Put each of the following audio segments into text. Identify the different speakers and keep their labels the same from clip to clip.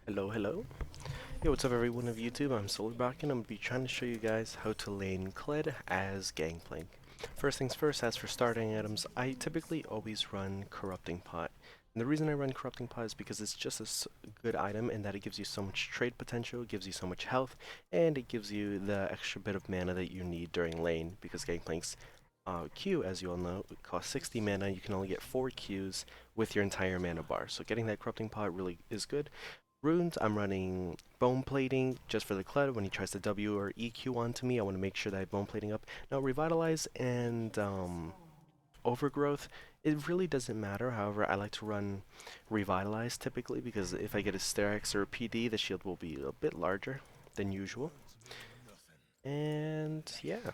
Speaker 1: Hello, hello. Yo, what's up everyone of YouTube? I'm Solarback and I'm gonna be trying to show you guys how to lane Kled as Gangplank. First things first, as for starting items, I typically always run Corrupting Pot. And the reason I run Corrupting Pot is because it's just a good item in that it gives you so much trade potential, it gives you so much health, and it gives you the extra bit of mana that you need during lane, because Gangplank's Q, as you all know, costs 60 mana. You can only get 4 Qs with your entire mana bar, so getting that Corrupting Pot really is good. Runes, I'm running bone plating just for the Kled. When he tries to W or EQ onto me, I want to make sure that I have bone plating up. Now, revitalize and overgrowth, it really doesn't matter. However, I like to run revitalize typically because if I get a Sterex or a PD, the shield will be a bit larger than usual. And yeah.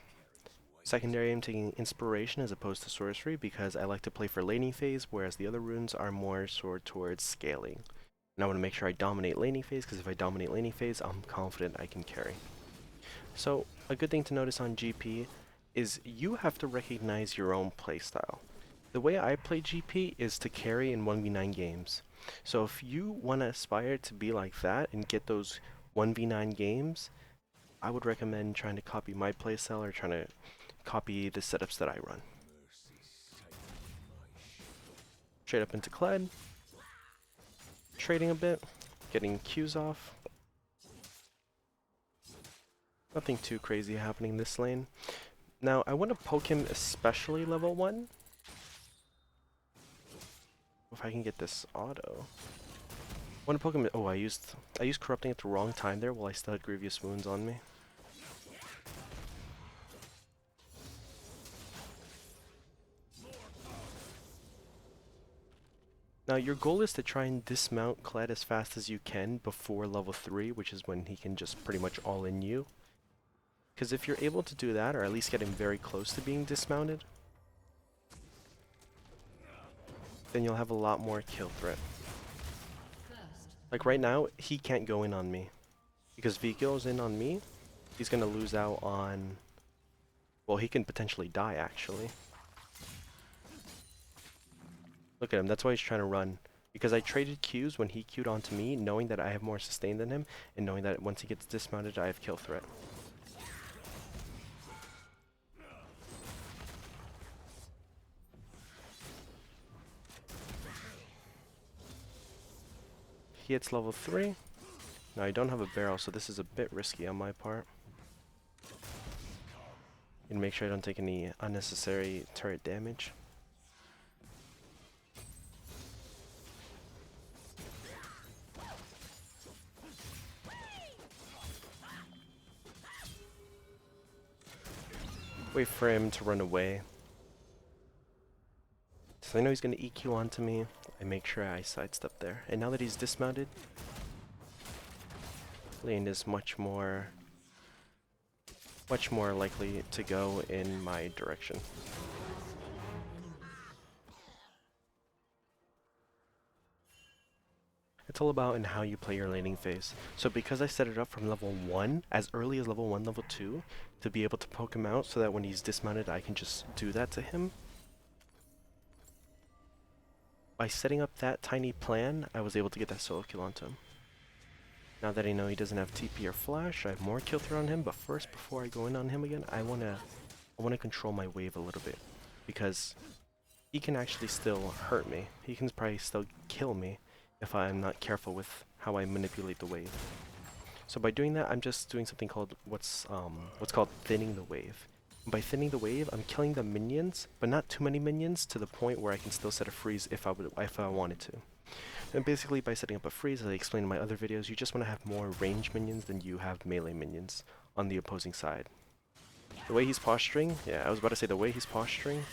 Speaker 1: Secondary, I'm taking inspiration as opposed to sorcery because I like to play for laning phase, whereas the other runes are more sort towards scaling. And I want to make sure I dominate laning phase, because if I dominate laning phase, I'm confident I can carry. So, a good thing to notice on GP is you have to recognize your own playstyle. The way I play GP is to carry in 1v9 games. So if you want to aspire to be like that and get those 1v9 games, I would recommend trying to copy my playstyle or trying to copy the setups that I run. Straight up into Kled. Trading a bit, getting Qs off. Nothing too crazy happening this lane. Now, I want to poke him especially level 1. If I can get this auto. I want to poke him. Oh, I used corrupting at the wrong time there while I still had grievous wounds on me. Now, your goal is to try and dismount Kled as fast as you can before level 3, which is when he can just pretty much all-in you. Because if you're able to do that, or at least get him very close to being dismounted, then you'll have a lot more kill threat. Like right now, he can't go in on me. Because if he goes in on me, he's going to lose out on... Well, he can potentially die, actually. Look at him, that's why he's trying to run. Because I traded Qs when he Q'd onto me, knowing that I have more sustain than him, and knowing that once he gets dismounted, I have kill threat. He hits level 3. Now, I don't have a barrel, so this is a bit risky on my part. And make sure I don't take any unnecessary turret damage. Wait for him to run away. So I know he's going to EQ onto me. I make sure I sidestep there. And now that he's dismounted, lane is much more likely to go in my direction. It's all about in how you play your laning phase. So because I set it up from level 1, as early as level 1, level 2, to be able to poke him out so that when he's dismounted I can just do that to him. By setting up that tiny plan, I was able to get that solo kill onto him. Now that I know he doesn't have TP or flash, I have more kill threat on him, but first, before I go in on him again, I wanna control my wave a little bit. Because he can actually still hurt me. He can probably still kill me if I'm not careful with how I manipulate the wave. So by doing that, I'm just doing something called what's called thinning the wave. And by thinning the wave, I'm killing the minions, but not too many minions to the point where I can still set a freeze if I wanted to. And basically, by setting up a freeze, as I explained in my other videos, you just want to have more range minions than you have melee minions on the opposing side. The way he's posturing, yeah, I was about to say the way he's posturing.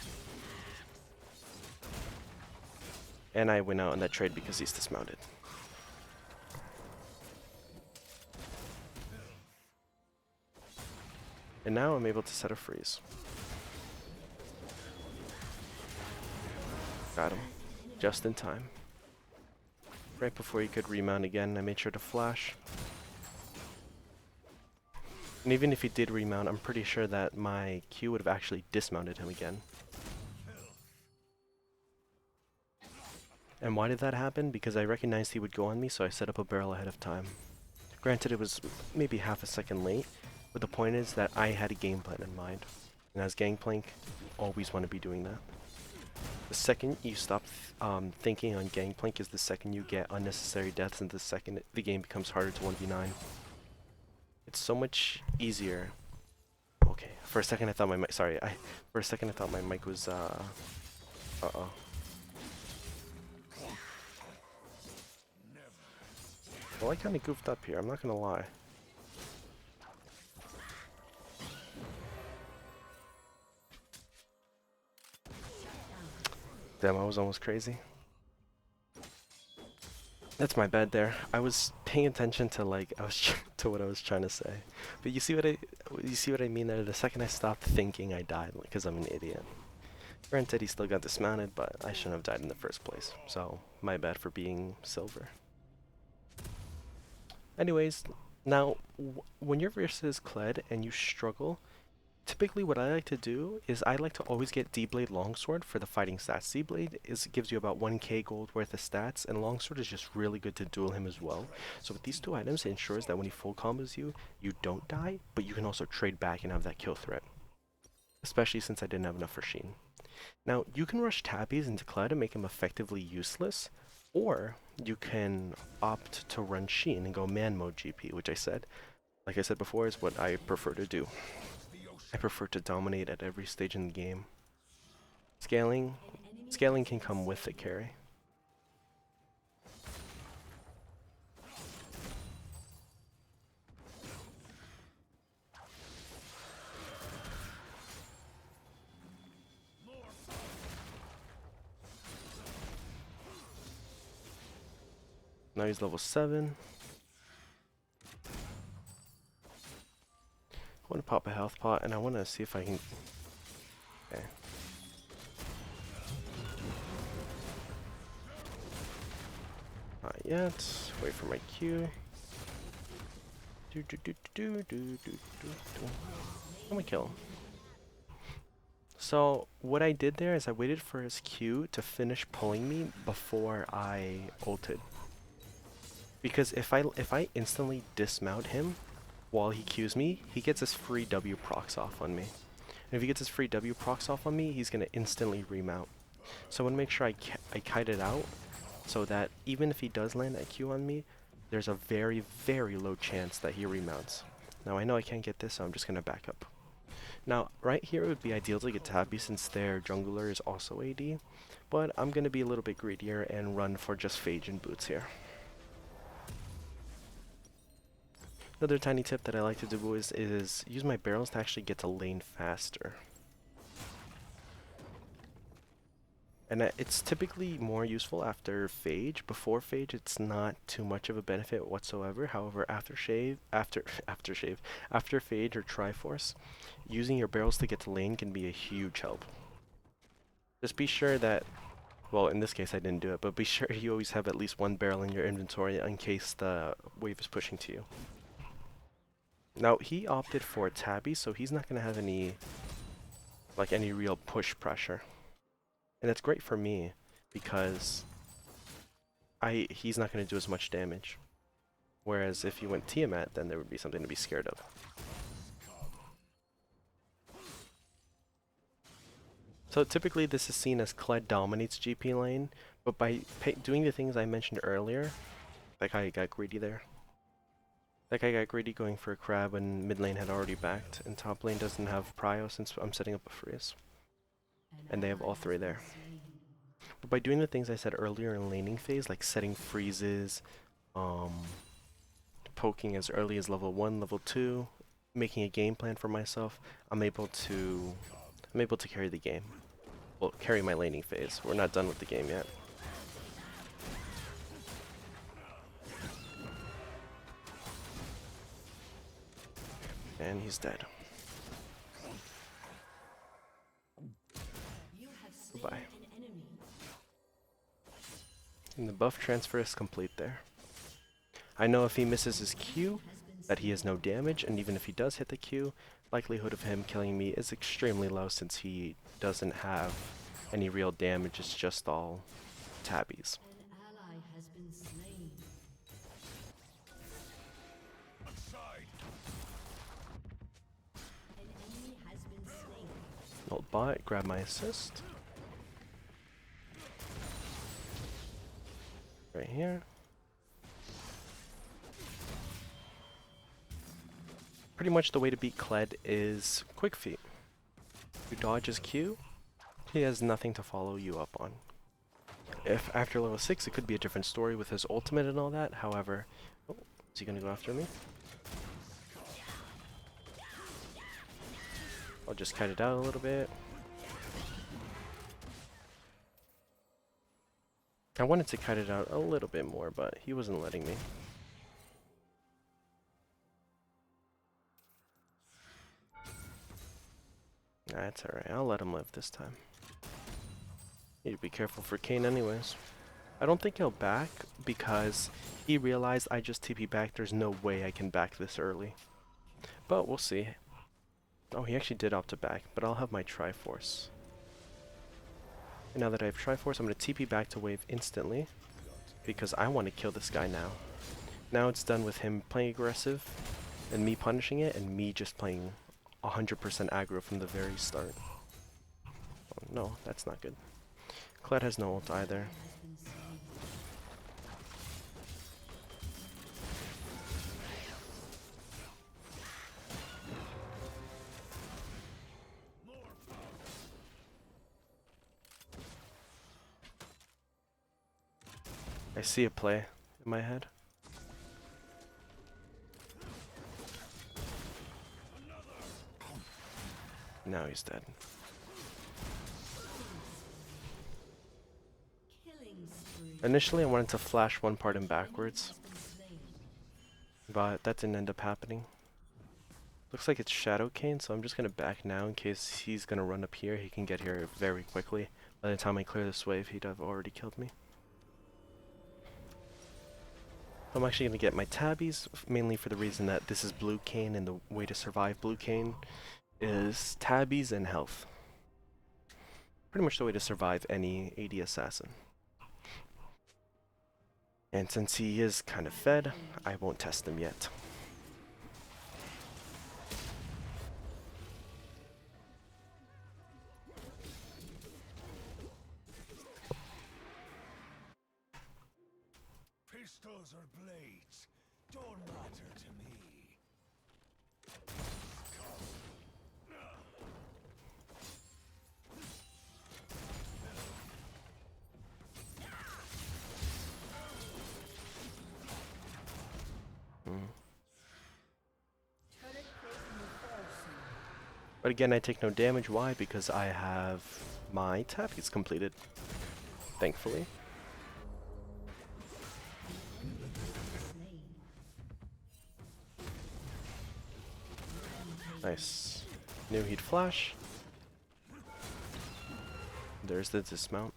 Speaker 1: And I went out on that trade because he's dismounted. And now I'm able to set a freeze. Got him. Just in time. Right before he could remount again, I made sure to flash. And even if he did remount, I'm pretty sure that my Q would have actually dismounted him again. And why did that happen? Because I recognized he would go on me, so I set up a barrel ahead of time. Granted, it was maybe half a second late, but the point is that I had a game plan in mind. And as Gangplank, always want to be doing that. The second you stop thinking on Gangplank is the second you get unnecessary deaths, and the second the game becomes harder to 1v9. It's so much easier. Okay, for a second I thought my mic, sorry, for a second I thought my mic was, uh-oh. Well, I kinda goofed up here, I'm not gonna lie. Damn, I was almost crazy. That's my bad there. I was paying attention to to what I was trying to say. But you see what I mean there? The second I stopped thinking, I died because I'm an idiot. Granted, he still got dismounted, but I shouldn't have died in the first place. So, my bad for being silver. Anyways, now, when you're versus Kled and you struggle, typically what I like to do is I like to always get D-Blade Longsword for the fighting stats. D-Blade gives you about 1k gold worth of stats, and Longsword is just really good to duel him as well. So with these two items, it ensures that when he full combos you, you don't die, but you can also trade back and have that kill threat. Especially since I didn't have enough for Sheen. Now, you can rush Tabbies into Kled and make him effectively useless, or you can opt to run Sheen and go man mode GP, which like I said before, is what I prefer to do. I prefer to dominate at every stage in the game. Scaling can come with the carry. Now he's level 7. I want to pop a health pot, and I want to see if I can... Okay. Not yet. Wait for my Q. I'm gonna kill him. So what I did there is I waited for his Q to finish pulling me before I ulted. Because if I instantly dismount him while he Qs me, he gets his free W procs off on me. And if he gets his free W procs off on me, he's gonna instantly remount. So I want to make sure I kite it out so that even if he does land that Q on me, there's a very, very low chance that he remounts. Now I know I can't get this, so I'm just gonna back up. Now, right here it would be ideal to get Tabby since their jungler is also AD, but I'm gonna be a little bit greedier and run for just Phage and Boots here. Another tiny tip that I like to do is use my barrels to actually get to lane faster. And it's typically more useful after Phage. Before Phage, it's not too much of a benefit whatsoever. However, after Phage or Triforce, using your barrels to get to lane can be a huge help. Just be sure that, well, in this case I didn't do it, but be sure you always have at least one barrel in your inventory in case the wave is pushing to you. Now, he opted for Tabby, so he's not going to have any real push pressure. And it's great for me, because he's not going to do as much damage. Whereas if you went Tiamat, then there would be something to be scared of. So typically this is seen as Kled dominates GP lane, but by doing the things I mentioned earlier, that guy got greedy there. That guy got greedy going for a crab when mid lane had already backed, and top lane doesn't have prio since I'm setting up a freeze. And they have all three there. But by doing the things I said earlier in laning phase, like setting freezes, poking as early as level 1, level 2, making a game plan for myself, I'm able to carry the game. Well, carry my laning phase. We're not done with the game yet. And he's dead. Goodbye. And the buff transfer is complete there. I know if he misses his Q, that he has no damage, and even if he does hit the Q, likelihood of him killing me is extremely low since he doesn't have any real damage, it's just all tabbies.
Speaker 2: has been slain. An enemy has been slain.
Speaker 1: Old bot, grab my assist. Right here. Pretty much the way to beat Kled is quick feet. You dodge his Q, he has nothing to follow you up on. If after level 6 it could be a different story with his ultimate and all that, however... Oh, is he gonna go after me? I'll just cut it out a little bit. I wanted to cut it out a little bit more, but he wasn't letting me. That's alright, I'll let him live this time. Need to be careful for Kayn anyways. I don't think he'll back because he realized I just TP back. There's no way I can back this early. But we'll see. Oh, he actually did opt to back, but I'll have my Triforce. And now that I have Triforce, I'm going to TP back to wave instantly because I want to kill this guy now. Now it's done with him playing aggressive and me punishing it and me just playing 100% aggro from the very start. Oh no, that's not good. Kled has no ult either. I see a play in my head. Now he's dead. Initially I wanted to flash one part in backwards, but that didn't end up happening. Looks like it's Shadow Kayn, so I'm just gonna back now in case he's gonna run up here. He can get here very quickly. By the time I clear this wave, he'd have already killed me. I'm actually going to get my tabbies, mainly for the reason that this is blue Kayn, and the way to survive blue Kayn is tabbies and health. Pretty much the way to survive any AD assassin. And since he is kind of fed, I won't test him yet.
Speaker 3: Pistols or blades don't matter to me.
Speaker 1: But again, I take no damage. Why? Because I have my tabbies completed. Thankfully. Nice. Knew he'd flash. There's the dismount.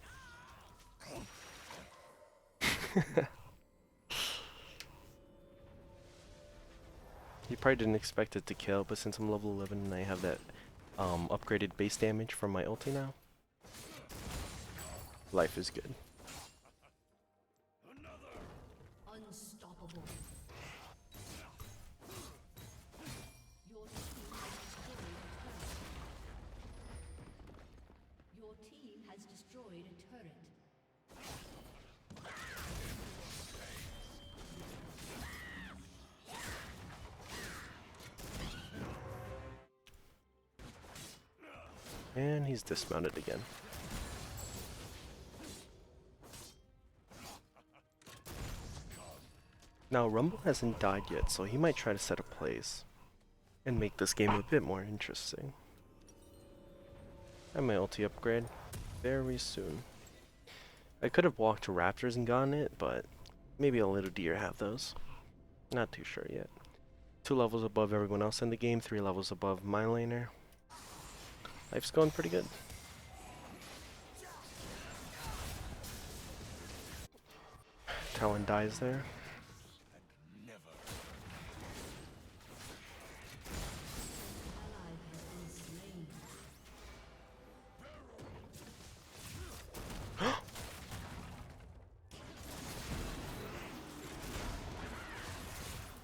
Speaker 1: He probably didn't expect it to kill, but since I'm level 11 and I have that upgraded base damage from my ulti now, life is good.
Speaker 2: Unstoppable. Your team has destroyed a turret.
Speaker 1: And he's dismounted again. Now Rumble hasn't died yet, so he might try to set a plays and make this game a bit more interesting. I have my ulti upgrade very soon. I could have walked to Raptors and gotten it, but maybe a little deer have those. Not too sure yet. 2 levels above everyone else in the game, 3 levels above my laner. Life's going pretty good. Talon dies there.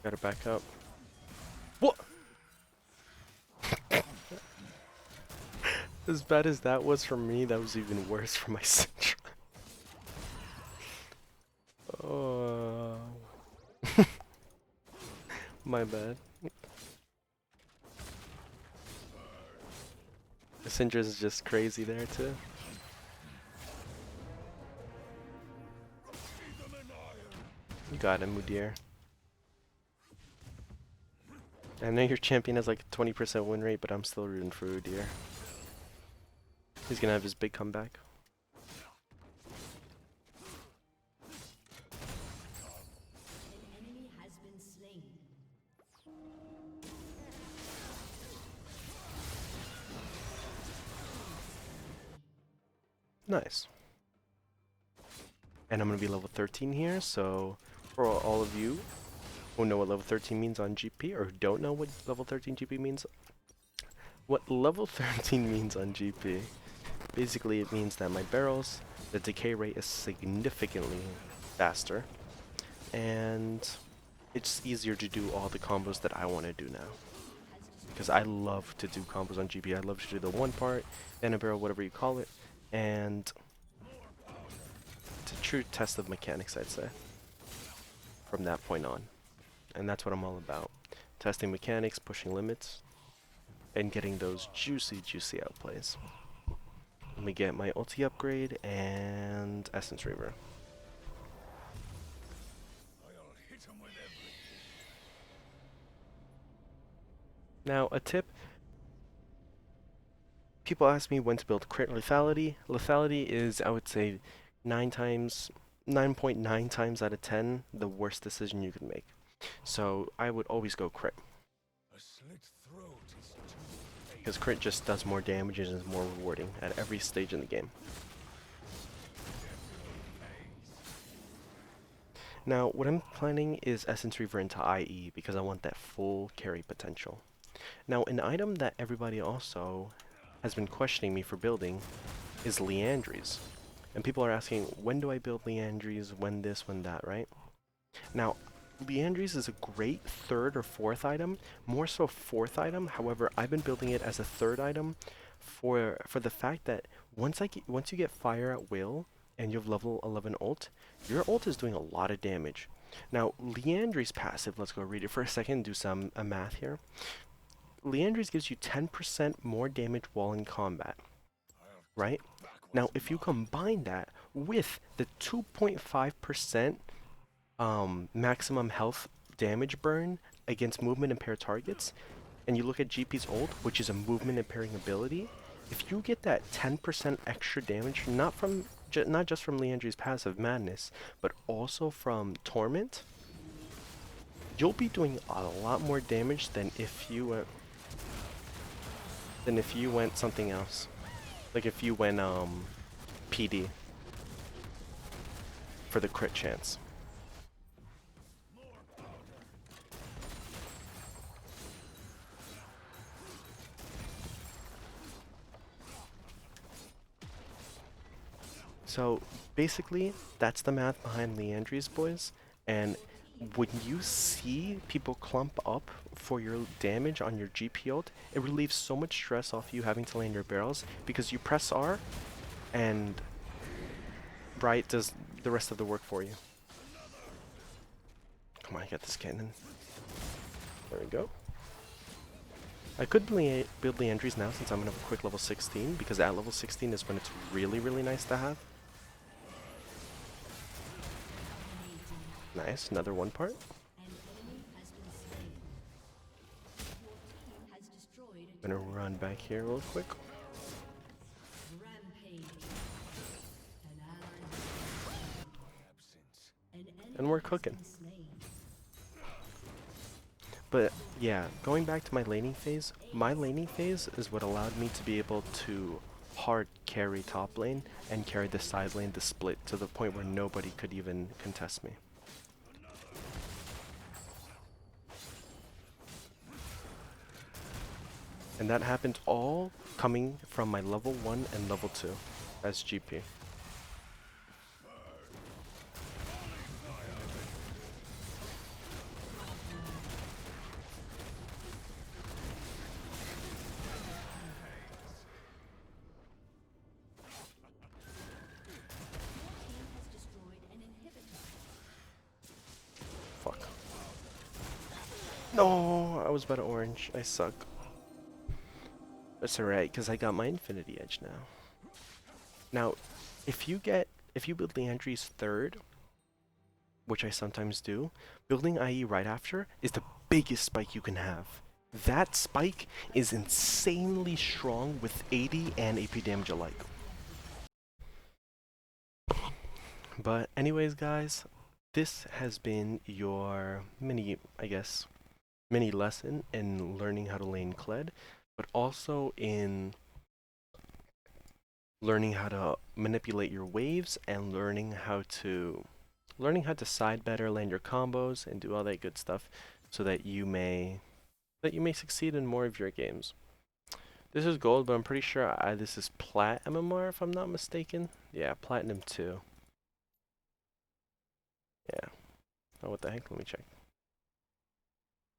Speaker 1: Gotta back up. What? As bad as that was for me, that was even worse for my Syndra. Oh, my bad. The Syndra is just crazy there too. You got him, Mudir. I know your champion has like a 20% win rate, but I'm still rooting for Udyr. He's gonna have his big comeback.
Speaker 2: An enemy has been slain.
Speaker 1: Nice. And I'm gonna be level 13 here, so for all of you who know what level 13 means on GP, or who don't know what level 13 GP means, what level 13 means on GP, basically it means that my barrels, the decay rate is significantly faster, and it's easier to do all the combos that I want to do now. Because I love to do combos on GP. I love to do the one part, then a barrel, whatever you call it, and it's a true test of mechanics, I'd say, from that point on. And that's what I'm all about. Testing mechanics, pushing limits, and getting those juicy, juicy outplays. Let me get my ulti upgrade and Essence Reaver.
Speaker 3: I'll hit him with everything.
Speaker 1: Now, a tip. People ask me when to build crit lethality. Lethality is, I would say, 9.9 times out of 10, the worst decision you can make. So I would always go crit,
Speaker 3: A slit throat is too
Speaker 1: because crit just does more damage and is more rewarding at every stage in the game. Now, what I'm planning is Essence Reaver into IE, because I want that full carry potential. Now, an item that everybody also has been questioning me for building is Liandry's. And people are asking, when do I build Liandry's, when this, when that, right? Now, Liandry's is a great third or fourth item, more so fourth item. However, I've been building it as a third item for the fact that once you get fire at will and you have level 11 ult, your ult is doing a lot of damage. Now, Liandry's passive, let's go read it for a second and do some math here. Liandry's gives you 10% more damage while in combat, right? Now, if you combine that with the 2.5% maximum health damage burn against movement impaired targets, and you look at GP's ult, which is a movement impairing ability, if you get that 10% extra damage, not just from Liandry's passive Madness, but also from Torment, you'll be doing a lot more damage than if you went something else. Like if you went PD for the crit chance. So basically, that's the math behind Liandry's, boys. And when you see people clump up for your damage on your GP ult, it relieves so much stress off you having to land your barrels, because you press R and Bright does the rest of the work for you. Come on, get this cannon. There we go. I could build Liandry's now since I'm going to have a quick level 16, because at level 16 is when it's really, really nice to have. Nice, another one part.
Speaker 2: An enemy has been slain. Your team has destroyed a
Speaker 1: I'm gonna run back here real quick.
Speaker 2: rampage. An ally.
Speaker 3: absence.
Speaker 2: An enemy
Speaker 1: And we're
Speaker 2: has
Speaker 1: cooking.
Speaker 2: been slain.
Speaker 1: But yeah, going back to my laning phase is what allowed me to be able to hard carry top lane and carry the side lane to split to the point where nobody could even contest me. And that happened all coming from my level 1 and level 2 as GP. No, I was about to orange. I suck. That's alright, because I got my Infinity Edge now. Now, if you build Leandri's third, which I sometimes do, building IE right after is the biggest spike you can have. That spike is insanely strong with 80 and AP damage alike. But anyways, guys, this has been your mini lesson in learning how to lane Kled, but also in learning how to manipulate your waves and learning how to side better, land your combos, and do all that good stuff so that you may succeed in more of your games. This is gold, but I'm pretty sure this is plat MMR if I'm not mistaken. Yeah, platinum 2. Yeah. Oh, what the heck? Let me check.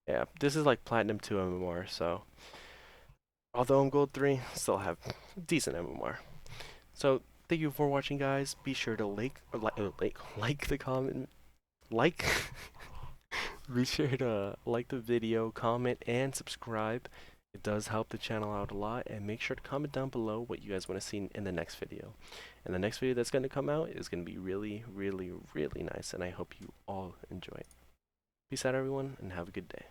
Speaker 1: Yeah, this is like platinum 2 MMR, so although I'm gold 3, still have decent MMR. So, thank you for watching, guys. Be sure to like the comment, like be sure to like the video, comment, and subscribe. It does help the channel out a lot, and make sure to comment down below what you guys want to see in the next video. And the next video that's going to come out is going to be really, really, really nice, and I hope you all enjoy it. Peace out, everyone, and have a good day.